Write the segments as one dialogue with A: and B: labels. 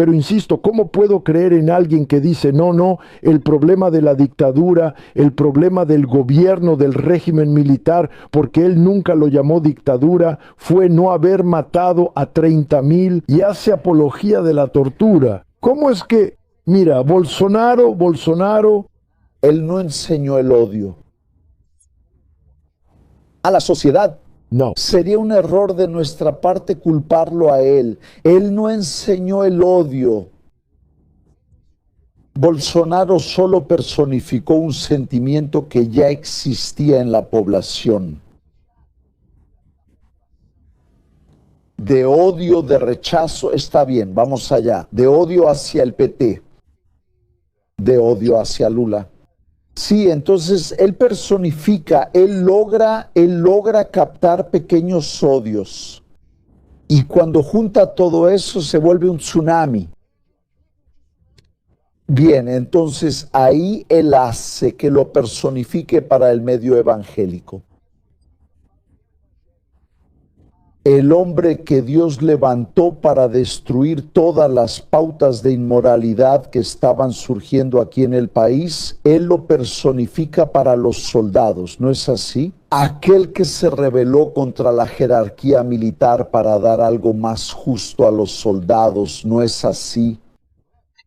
A: Pero insisto, ¿cómo puedo creer en alguien que dice, no, el problema de la dictadura, el problema del gobierno, del régimen militar, porque él nunca lo llamó dictadura, fue no haber matado a 30,000 y hace apología de la tortura? ¿Cómo es que, mira, Bolsonaro,
B: Él no enseñó el odio a la sociedad?
A: no.
B: Sería un error de nuestra parte culparlo a él. Él no enseñó el odio. Bolsonaro solo personificó un sentimiento que ya existía en la población. De odio, de rechazo, está bien, vamos allá. De odio hacia el PT, de odio hacia Lula. Sí, entonces él personifica, él logra captar pequeños odios. Y cuando junta todo eso se vuelve un tsunami. Bien, entonces ahí él hace que lo personifique para el medio evangélico. El hombre que Dios levantó para destruir todas las pautas de inmoralidad que estaban surgiendo aquí en el país, Él lo personifica para los soldados, ¿no es así? Aquel que se rebeló contra la jerarquía militar para dar algo más justo a los soldados, ¿no es así?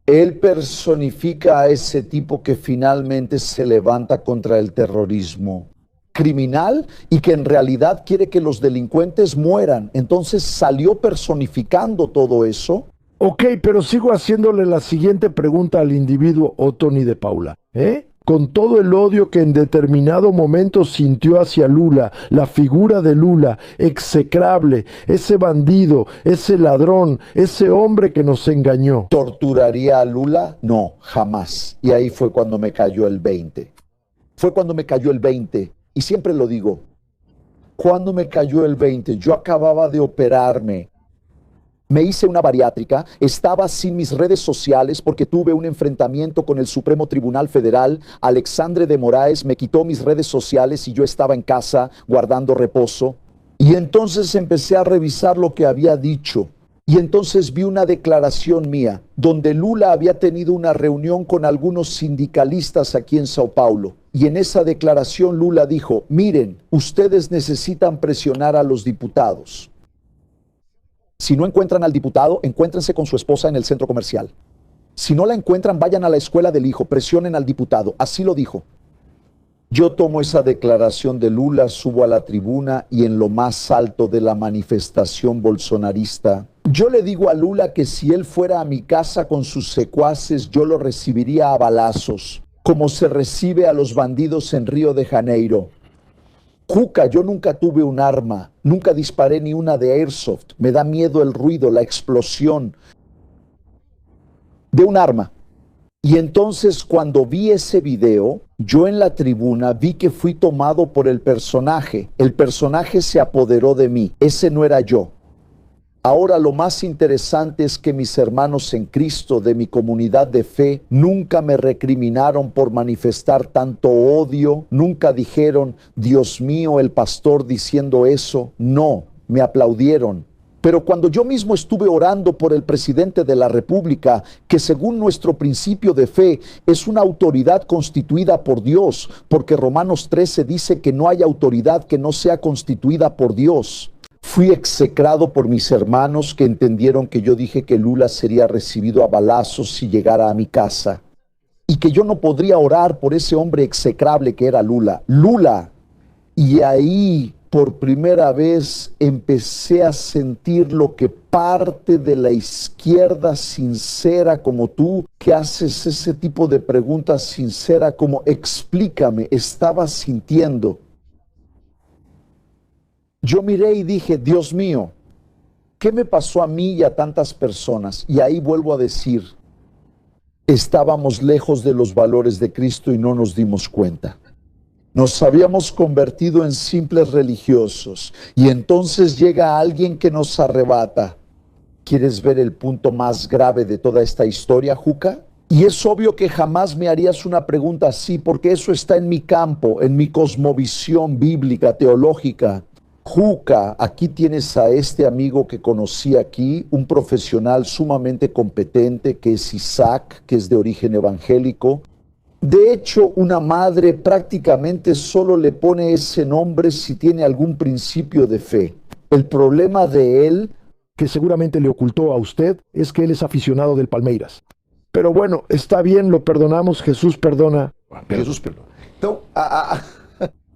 B: Él personifica a ese tipo que finalmente se levanta contra el terrorismo criminal y que en realidad quiere que los delincuentes mueran. Entonces salió personificando todo eso.
A: Ok, pero sigo haciéndole la siguiente pregunta al individuo Ottoni de Paula. Con todo el odio que en determinado momento sintió hacia Lula, la figura de Lula, execrable, ese bandido, ese ladrón, ese hombre que nos engañó.
B: ¿Torturaría a Lula? No, jamás. Y ahí fue cuando me cayó el 20. Fue cuando me cayó el 20. Y siempre lo digo, cuando me cayó el 20, yo acababa de operarme, me hice una bariátrica, estaba sin mis redes sociales porque tuve un enfrentamiento con el Supremo Tribunal Federal. Alexandre de Moraes me quitó mis redes sociales y yo estaba en casa guardando reposo. Y entonces empecé a revisar lo que había dicho. Y entonces vi una declaración mía, donde Lula había tenido una reunión con algunos sindicalistas aquí en Sao Paulo. Y en esa declaración Lula dijo, miren, ustedes necesitan presionar a los diputados. Si no encuentran al diputado, encuéntrense con su esposa en el centro comercial. Si no la encuentran, vayan a la escuela del hijo, presionen al diputado. Así lo dijo. Yo tomo esa declaración de Lula, subo a la tribuna y en lo más alto de la manifestación bolsonarista, yo le digo a Lula que si él fuera a mi casa con sus secuaces, yo lo recibiría a balazos, como se recibe a los bandidos en Río de Janeiro. Juca, yo nunca tuve un arma, nunca disparé ni una de airsoft. Me da miedo el ruido, la explosión de un arma. Y entonces cuando vi ese video, yo en la tribuna vi que fui tomado por el personaje. El personaje se apoderó de mí. Ese no era yo. Ahora lo más interesante es que mis hermanos en Cristo de mi comunidad de fe nunca me recriminaron por manifestar tanto odio, nunca dijeron, Dios mío, el pastor diciendo eso. No, me aplaudieron. Pero cuando yo mismo estuve orando por el presidente de la República, que según nuestro principio de fe es una autoridad constituida por Dios, porque Romanos 13 dice que no hay autoridad que no sea constituida por Dios. Fui execrado por mis hermanos que entendieron que yo dije que Lula sería recibido a balazos si llegara a mi casa y que yo no podría orar por ese hombre execrable que era Lula. Y ahí por primera vez empecé a sentir lo que parte de la izquierda sincera como tú, que haces ese tipo de preguntas sincera como explícame, estaba sintiendo. Yo miré y dije, Dios mío, ¿qué me pasó a mí y a tantas personas? Y ahí vuelvo a decir, estábamos lejos de los valores de Cristo y no nos dimos cuenta. Nos habíamos convertido en simples religiosos y entonces llega alguien que nos arrebata. ¿Quieres ver el punto más grave de toda esta historia, Juca? Y es obvio que jamás me harías una pregunta así porque eso está en mi campo, en mi cosmovisión bíblica, teológica. Juca, aquí tienes a este amigo que conocí aquí, un profesional sumamente competente que es Isaac, que es de origen evangélico. De hecho, una madre prácticamente solo le pone ese nombre si tiene algún principio de fe. El problema de él,
A: que seguramente le ocultó a usted, es que él es aficionado del Palmeiras. Pero bueno, está bien, lo perdonamos, Jesús perdona.
B: Jesús perdona. No,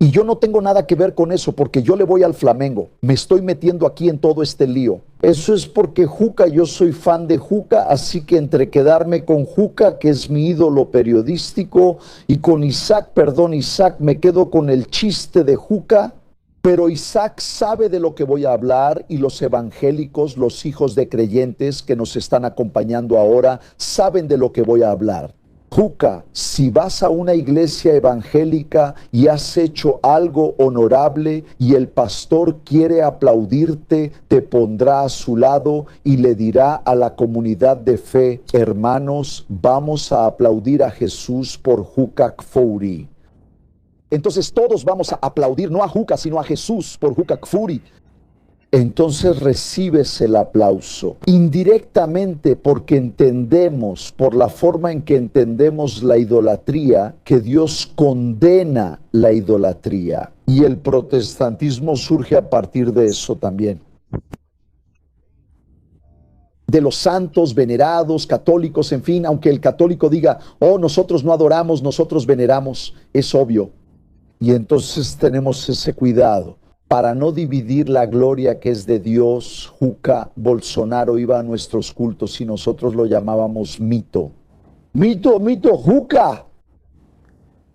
B: y yo no tengo nada que ver con eso porque yo le voy al Flamengo. Me estoy metiendo aquí en todo este lío. Eso es porque Juca, yo soy fan de Juca, así que entre quedarme con Juca, que es mi ídolo periodístico, y con Isaac, me quedo con el chiste de Juca. Pero Isaac sabe de lo que voy a hablar y los evangélicos, los hijos de creyentes que nos están acompañando ahora, saben de lo que voy a hablar. Juca, si vas a una iglesia evangélica y has hecho algo honorable y el pastor quiere aplaudirte, te pondrá a su lado y le dirá a la comunidad de fe: hermanos, vamos a aplaudir a Jesús por Juca Kfouri. Entonces todos vamos a aplaudir, no a Juca, sino a Jesús por Juca Kfouri. Entonces recibes el aplauso indirectamente porque entendemos, por la forma en que entendemos la idolatría, que Dios condena la idolatría. Y el protestantismo surge a partir de eso también. De los santos, venerados, católicos, en fin, aunque el católico diga: oh, nosotros no adoramos, nosotros veneramos, es obvio. Y entonces tenemos ese cuidado para no dividir la gloria que es de Dios. Juca, Bolsonaro iba a nuestros cultos y nosotros lo llamábamos mito. Mito, Juca.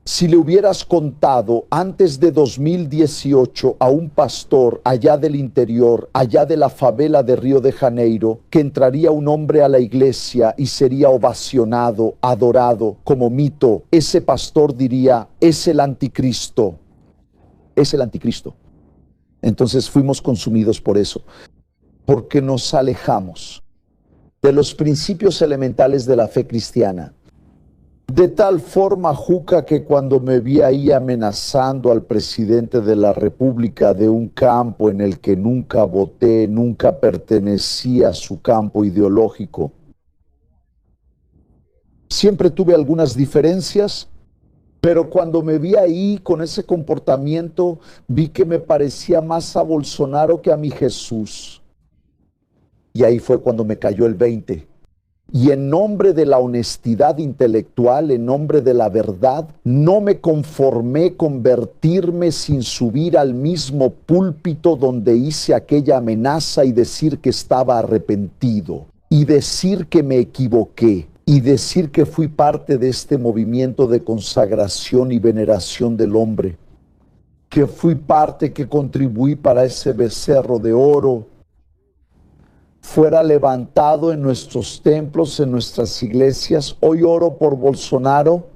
B: Si le hubieras contado antes de 2018 a un pastor allá del interior, allá de la favela de Río de Janeiro, que entraría un hombre a la iglesia y sería ovacionado, adorado como mito, ese pastor diría: es el anticristo, es el anticristo. Entonces fuimos consumidos por eso, porque nos alejamos de los principios elementales de la fe cristiana. De tal forma, Juca, que cuando me vi ahí amenazando al presidente de la República de un campo en el que nunca voté, nunca pertenecía a su campo ideológico, siempre tuve algunas diferencias, pero cuando me vi ahí con ese comportamiento, vi que me parecía más a Bolsonaro que a mi Jesús. Y ahí fue cuando me cayó el 20. Y en nombre de la honestidad intelectual, en nombre de la verdad, no me conformé con vertirme sin subir al mismo púlpito donde hice aquella amenaza y decir que estaba arrepentido, y decir que me equivoqué, y decir que fui parte de este movimiento de consagración y veneración del hombre, que fui parte, que contribuí para ese becerro de oro fuera levantado en nuestros templos, en nuestras iglesias. Hoy oro por Bolsonaro.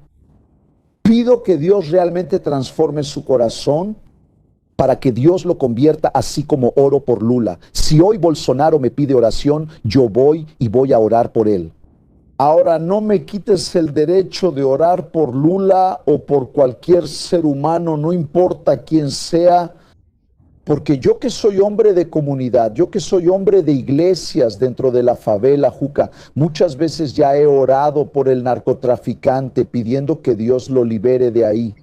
B: Pido que Dios realmente transforme su corazón para que Dios lo convierta, así como oro por Lula. Si hoy Bolsonaro me pide oración, yo voy y voy a orar por él. Ahora, no me quites el derecho de orar por Lula o por cualquier ser humano, no importa quién sea, porque yo que soy hombre de comunidad, yo que soy hombre de iglesias dentro de la favela, Juca, muchas veces ya he orado por el narcotraficante pidiendo que Dios lo libere de ahí.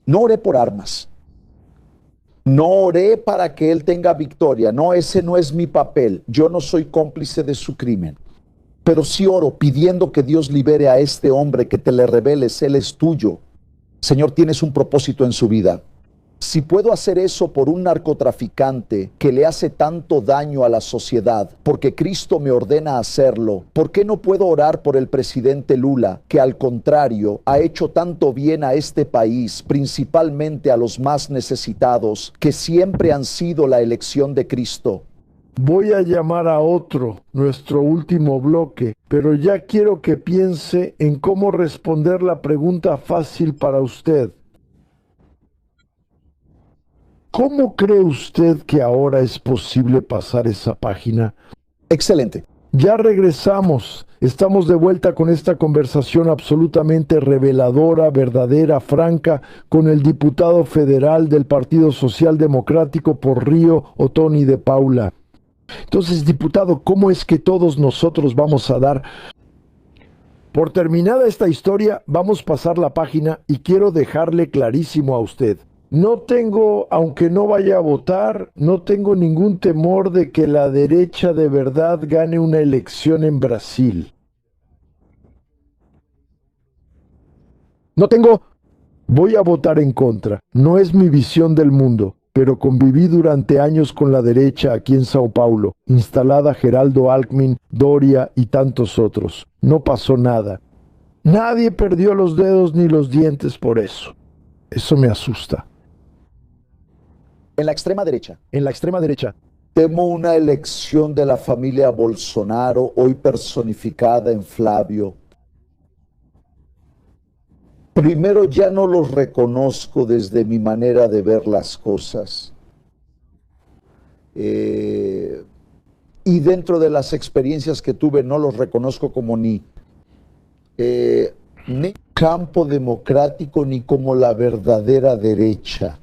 B: No oré por armas, no oré para que él tenga victoria, no, ese no es mi papel, yo no soy cómplice de su crimen. Pero sí oro pidiendo que Dios libere a este hombre, que te le reveles, él es tuyo. Señor, tienes un propósito en su vida. Si puedo hacer eso por un narcotraficante que le hace tanto daño a la sociedad, porque Cristo me ordena hacerlo, ¿por qué no puedo orar por el presidente Lula, que al contrario ha hecho tanto bien a este país, principalmente a los más necesitados, que siempre han sido la elección de Cristo?
A: Voy a llamar a otro, nuestro último bloque, pero ya quiero que piense en cómo responder la pregunta fácil para usted. ¿Cómo cree usted que ahora es posible pasar esa página?
B: Excelente.
A: Ya regresamos. Estamos de vuelta con esta conversación absolutamente reveladora, verdadera, franca, con el diputado federal del Partido Social Democrático por Río, Othony de Paula. Entonces, diputado, ¿cómo es que todos nosotros vamos a dar? Por terminada esta historia, vamos a pasar la página y quiero dejarle clarísimo a usted. No tengo, aunque no vaya a votar, no tengo ningún temor de que la derecha de verdad gane una elección en Brasil. Voy a votar en contra. No es mi visión del mundo, pero conviví durante años con la derecha aquí en Sao Paulo, instalada Geraldo Alckmin, Doria y tantos otros. No pasó nada. Nadie perdió los dedos ni los dientes por eso. Eso me asusta.
B: En la extrema derecha.
A: En la extrema derecha.
B: Temo una elección de la familia Bolsonaro, hoy personificada en Flavio. Primero, ya no los reconozco desde mi manera de ver las cosas. Y dentro de las experiencias que tuve, no los reconozco como ni campo democrático ni como la verdadera derecha.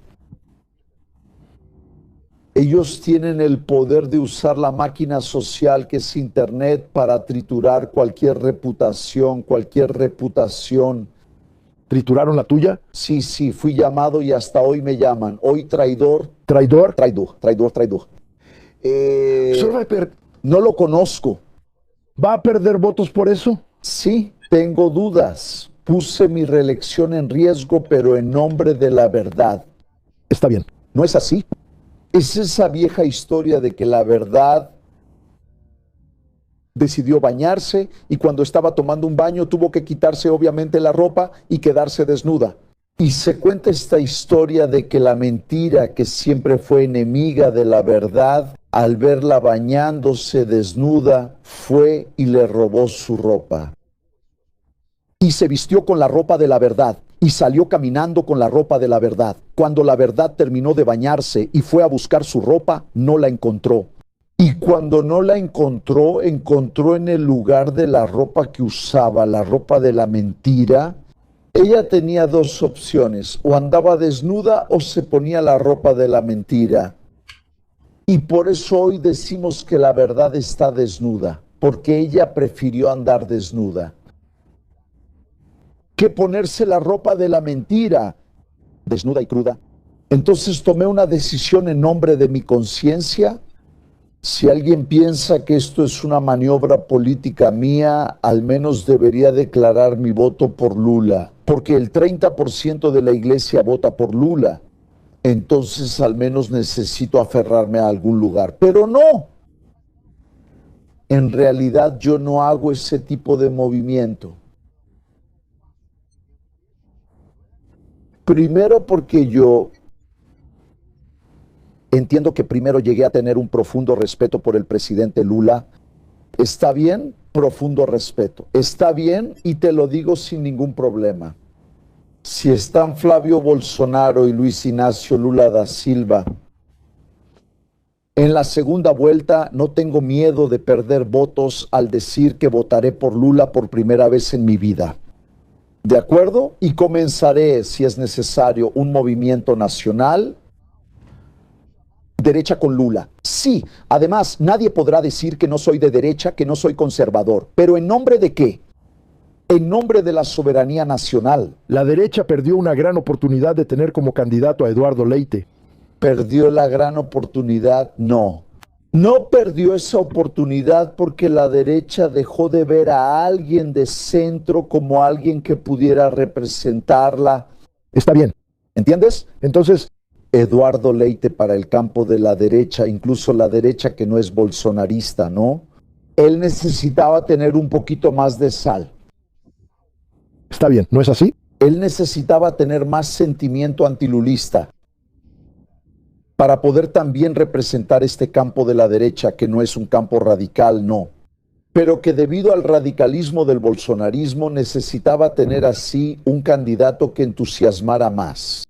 B: Ellos tienen el poder de usar la máquina social que es Internet para triturar cualquier reputación.
A: ¿Trituraron la tuya?
B: Sí, fui llamado y hasta hoy me llaman. Hoy traidor.
A: ¿Traidor?
B: Traidor. No lo conozco.
A: ¿Va a perder votos por eso?
B: Sí, tengo dudas. Puse mi reelección en riesgo, pero en nombre de la verdad.
A: Está bien.
B: ¿No es así? Es esa vieja historia de que la verdad decidió bañarse y cuando estaba tomando un baño tuvo que quitarse obviamente la ropa y quedarse desnuda. Y se cuenta esta historia de que la mentira, que siempre fue enemiga de la verdad, al verla bañándose desnuda, fue y le robó su ropa. Y se vistió con la ropa de la verdad y salió caminando con la ropa de la verdad. Cuando la verdad terminó de bañarse y fue a buscar su ropa, no la encontró. Y cuando no la encontró, encontró en el lugar de la ropa que usaba, la ropa de la mentira. Ella tenía dos opciones, o andaba desnuda o se ponía la ropa de la mentira. Y por eso hoy decimos que la verdad está desnuda, porque ella prefirió andar desnuda que ponerse la ropa de la mentira, desnuda y cruda. Entonces tomé una decisión en nombre de mi conciencia. Si alguien piensa que esto es una maniobra política mía, al menos debería declarar mi voto por Lula, porque el 30% de la iglesia vota por Lula. Entonces al menos necesito aferrarme a algún lugar. Pero no. En realidad yo no hago ese tipo de movimiento. Primero porque yo entiendo que primero llegué a tener un profundo respeto por el presidente Lula. ¿Está bien? Profundo respeto. Está bien y te lo digo sin ningún problema. Si están Flavio Bolsonaro y Luis Ignacio Lula da Silva en la segunda vuelta, no tengo miedo de perder votos al decir que votaré por Lula por primera vez en mi vida. ¿De acuerdo? Y comenzaré, si es necesario, un movimiento nacional, derecha con Lula. Sí, además, nadie podrá decir que no soy de derecha, que no soy conservador. ¿Pero en nombre de qué? En nombre de la soberanía nacional.
A: La derecha perdió una gran oportunidad de tener como candidato a Eduardo Leite.
B: ¿Perdió la gran oportunidad? No. No perdió esa oportunidad porque la derecha dejó de ver a alguien de centro como alguien que pudiera representarla.
A: Está bien.
B: ¿Entiendes?
A: Entonces,
B: Eduardo Leite para el campo de la derecha, incluso la derecha que no es bolsonarista, ¿no? Él necesitaba tener un poquito más de sal.
A: Está bien, ¿no es así?
B: Él necesitaba tener más sentimiento antilulista para poder también representar este campo de la derecha, que no es un campo radical, no, pero que debido al radicalismo del bolsonarismo necesitaba tener así un candidato que entusiasmara más.